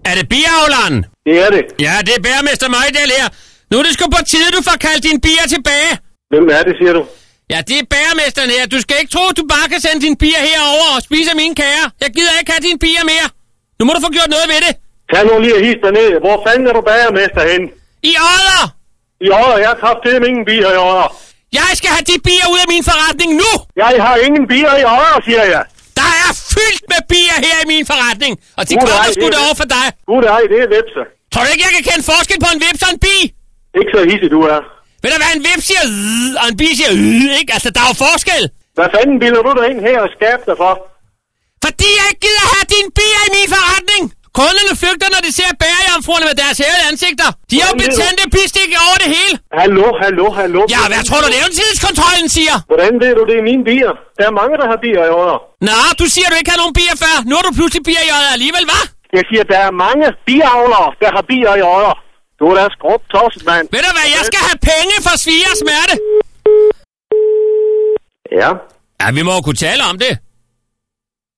Er det biavleren? Det er det. Ja, det er bagermester Møjdal her. Nu er det sgu på tide, du får kaldt din bier tilbage. Hvem er det, siger du? Ja, det er bagermesteren her. Du skal ikke tro, at du bare kan sende din bier herover og spise mine kager. Jeg gider ikke have dine bier mere. Nu må du få gjort noget ved det. Tag nu lige og his dig ned. Hvor fanden er du bagermester hen? I Odder! I Odder. Jeg har haft det med ingen bier i Odder. Jeg skal have de bier ud af min forretning nu! Jeg har ingen bier i Odder, siger jeg. Der er fyldt med bier her i min forretning, og de kommer sgu derovre for dig. Gud ej, det er vipser. Tror du ikke, jeg kan kende forskel på en vips og en bi? Ikke så hissig, du er. Ved du hvad, en vips siger og en bi siger ikke? Altså, der er jo forskel. Hvad fanden bilder du dig ind her og skab dig for? Fordi jeg ikke gider have dine bier i min forretning. Kunderne flygter, når de ser bagerjomfruerne med deres hævede ansigter. De har jo betændte bistik over det hele. Hallo. Ja, hvad tror du, levetidskontrollen siger? Hvordan ved du, det er mine bier? Der er mange, der har bier i Odder. Nå, du siger, du ikke har nogen bier før. Nu har du pludselig bier i Odder alligevel, hva'? Jeg siger, der er mange biavlere, der har bier i Odder. Du er da skrubt tosset, mand. Ved du hvad, jeg skal have penge for svie og smerte. Ja? Ja, vi må jo kunne tale om det.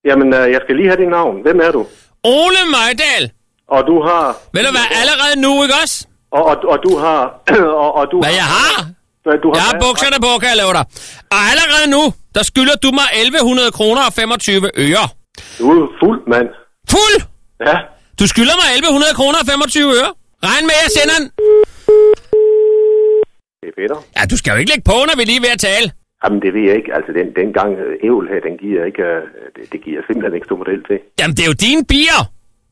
Jamen, jeg skal lige have dit navn. Hvem er du? Ole Møjdal. Og du har... Ved du hvad, allerede nu, ikke også? Og du har... Hvad jeg har? Jeg har bukserne på, kan jeg love dig. Og allerede nu, der skylder du mig 1100 kroner og 25 øre. Du er fuld, mand. Fuld? Ja. Du skylder mig 1100 kroner og 25 øre. Regn med, at jeg sender en... Det er Peter. Ja, du skal jo ikke lægge på, når vi lige er ved at tale. Jamen, det ved jeg ikke. Altså, den gang ævl her, den giver ikke... Det giver simpelthen ikke stor model til. Jamen, det er jo dine bier.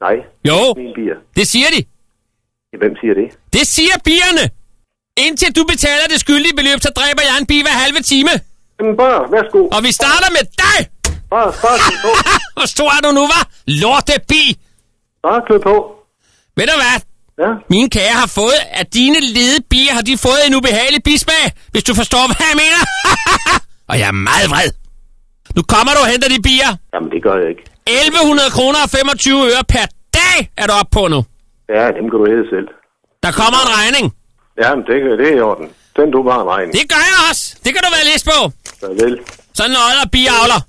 Nej. Jo. Mine bier. Det siger de. Hvem siger det? Det siger bierne. Indtil du betaler det skyldige beløb, så dræber jeg en bi hver halve time. Jamen, bare, værsgo. Og vi starter med dig. Bare på. Hvor stor er du nu, hva'? Lortebi. Bare klø på. Ved du hvad? Ja. Mine kager har fået, at dine lede bier har de fået en ubehagelig bismag, hvis du forstår, hvad jeg mener. Og jeg er meget vred. Nu kommer du og henter de bier. Jamen, det gør jeg ikke. 1100 kroner og 25 øre per dag er du oppe på nu. Ja, dem kan du æde selv. Der kommer en regning. Jamen, det er i orden. Send du bare en regning. Det gør jeg også. Det kan du være læst på. Farvel. Sådan noget og biavler.